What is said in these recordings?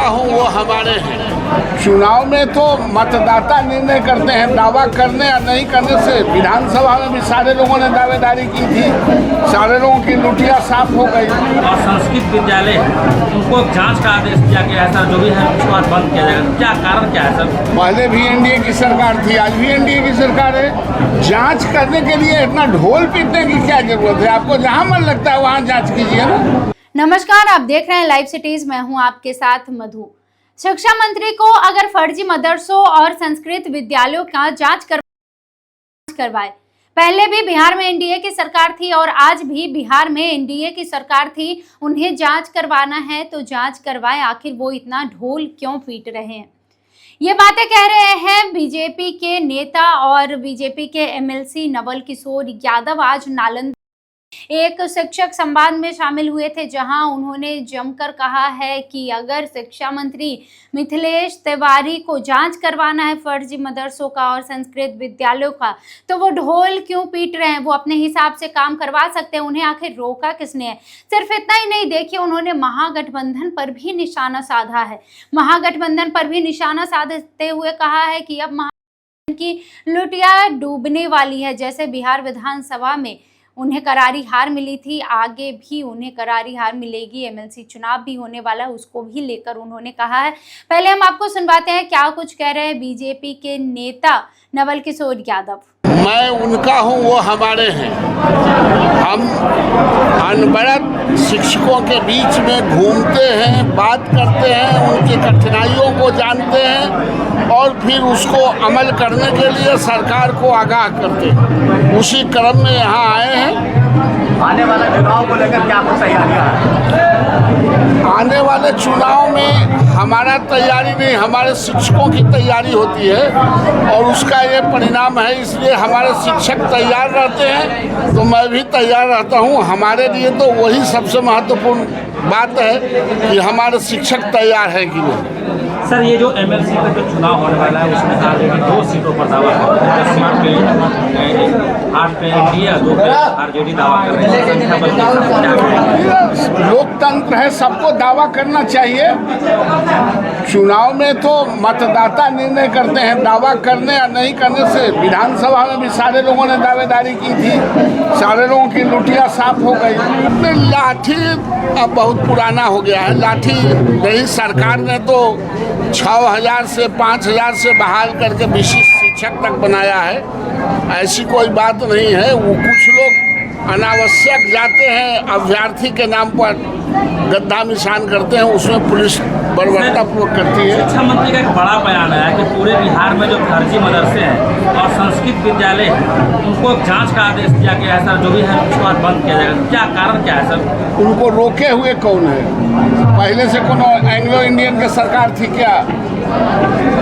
उनका हूँ वो हमारे हैं। चुनाव में तो मतदाता निर्णय करते हैं, दावा करने या नहीं करने से। विधानसभा में भी सारे लोगों ने दावेदारी की थी, सारे लोगों की लुटिया साफ हो गई। और संस्कृत विद्यालय उनको जांच का आदेश दिया गया है सर, जो भी है उसके बाद बंद किया जाएगा, क्या कारण क्या है सर? पहले भी एनडीए की सरकार थी, आज भी एनडीए की सरकार है। जांच करने के लिए इतना ढोल पीटने की क्या जरूरत है? आपको जहां मन लगता है वहां जांच कीजिए ना। नमस्कार, आप देख रहे हैं लाइव सिटीज। मैं हूं आपके साथ मधु। शिक्षा मंत्री को अगर फर्जी मदरसों और संस्कृत विद्यालयों का जांच करवाए। पहले भी बिहार में एनडीए की सरकार थी और आज भी बिहार में एनडीए की सरकार थी। उन्हें जांच करवाना है तो जांच करवाए, आखिर वो इतना ढोल क्यों पीट रहे हैं? ये बातें कह रहे हैं बीजेपी के नेता और बीजेपी के एमएलसी नवल किशोर यादव। आज नालंदा एक शिक्षक संवाद में शामिल हुए थे, जहां उन्होंने जमकर कहा है कि अगर शिक्षा मंत्री मिथिलेश तिवारी को जांच करवाना है फर्जी मदरसों का और संस्कृत विद्यालयों का, तो वो ढोल क्यों पीट रहे हैं? वो अपने हिसाब से काम करवा सकते हैं, उन्हें आखिर रोका किसने है? सिर्फ इतना ही नहीं, देखिए उन्होंने महागठबंधन पर भी निशाना साधा है। महागठबंधन पर भी निशाना साधते हुए कहा है कि अब महागठबंधन की लुटिया डूबने वाली है। जैसे बिहार विधानसभा में उन्हें करारी हार मिली थी, आगे भी उन्हें करारी हार मिलेगी। एमएलसी चुनाव भी होने वाला है, उसको भी लेकर उन्होंने कहा है। पहले हम आपको सुनवाते हैं क्या कुछ कह रहे हैं बीजेपी के नेता नवल किशोर यादव। मैं उनका हूँ वो हमारे हैं। हम अनवरत शिक्षकों के बीच में घूमते हैं, बात करते हैं, उनकी कठिनाइयों को जानते हैं और फिर उसको अमल करने के लिए सरकार को आगाह करते हैं। उसी क्रम में यहाँ आए हैं। आने वाला चुनाव को लेकर क्या कुछ तैयारियां हैं? आने वाले चुनाव में हमारा तैयारी नहीं, हमारे शिक्षकों की तैयारी होती है और उसका ये परिणाम है। इसलिए हमारे शिक्षक तैयार रहते हैं तो मैं भी तैयार रहता हूँ। हमारे लिए तो वही सबसे महत्वपूर्ण बात है कि हमारे शिक्षक तैयार हैं कि नहीं। सर, ये जो एमएलसी का जो चुनाव होने वाला है उसमें ऑलरेडी 2 सीटों पर दावा कर रहे हैं। 8 पे एनडीए, 2 पे आरजेडी दावा कर रहे हैं। लोकतंत्र है, सबको दावा करना चाहिए। चुनाव में तो मतदाता निर्णय करते हैं, दावा करने या नहीं करने से। विधानसभा में भी सारे लोगों ने दावेदारी की थी, सारे लोगों की लुटिया साफ हो गई। लाठी अब बहुत पुराना हो गया है। लाठी नहीं, सरकार ने तो 6,000 से 5,000 से बहाल करके विशिष्ट शिक्षक तक बनाया है। ऐसी कोई बात नहीं है। वो कुछ लोग अनावश्यक जाते हैं, अभ्यर्थी के नाम पर गद्दा निशान करते हैं, उसमें पुलिस बर्बरतापूर्वक करती है। शिक्षा मंत्री का एक बड़ा बयान आया कि पूरे बिहार में जो फर्जी मदरसे हैं और संस्कृत विद्यालय हैं उनको जांच का आदेश दिया गया है सर, जो भी है उसके बाद बंद किया जाएगा, क्या कारण क्या है सर? उनको रोके हुए कौन है? पहले से कोनो एंग्लो इंडियन की सरकार थी क्या?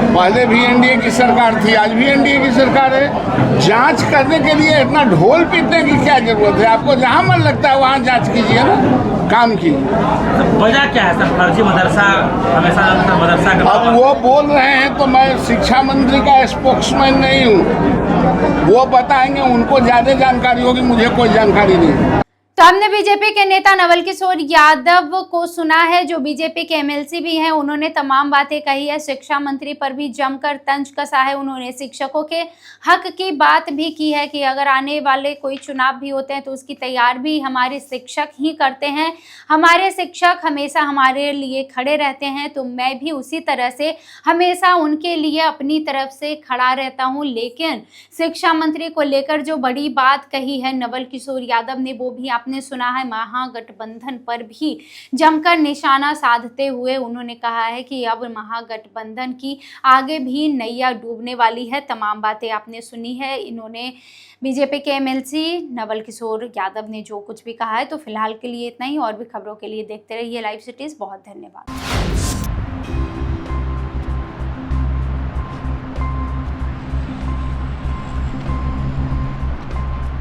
पहले भी एनडीए की सरकार थी, आज भी एनडीए की सरकार है। जांच करने के लिए इतना ढोल पीटने की क्या जरूरत है? आपको जहां मन लगता है वहां जांच कीजिए ना, काम की। वजह क्या है सर? फर्जी मदरसा हमेशा मदरसा का अब वो बोल रहे हैं तो मैं शिक्षा मंत्री का स्पोक्समैन नहीं हूँ, वो बताएंगे, उनको ज्यादा जानकारी होगी, मुझे कोई जानकारी नहीं। तो हमने बीजेपी के नेता नवल किशोर यादव को सुना है, जो बीजेपी के एमएलसी भी हैं। उन्होंने तमाम बातें कही है, शिक्षा मंत्री पर भी जमकर तंज कसा है। उन्होंने शिक्षकों के हक की बात भी की है कि अगर आने वाले कोई चुनाव भी होते हैं तो उसकी तैयार भी हमारे शिक्षक ही करते हैं। हमारे शिक्षक हमेशा हमारे लिए खड़े रहते हैं, तो मैं भी उसी तरह से हमेशा उनके लिए अपनी तरफ से खड़ा रहता हूँ। लेकिन शिक्षा मंत्री को लेकर जो बड़ी बात कही है नवल किशोर यादव ने, वो भी ने सुना है। महागठबंधन पर भी जमकर निशाना साधते हुए उन्होंने कहा है कि अब महागठबंधन की आगे भी नैया डूबने वाली है। तमाम बातें आपने सुनी है। इन्होंने बीजेपी के एमएलसी नवल किशोर यादव ने जो कुछ भी कहा है। तो फिलहाल के लिए इतना ही, और भी खबरों के लिए देखते रहिए लाइव सिटीज। बहुत धन्यवाद।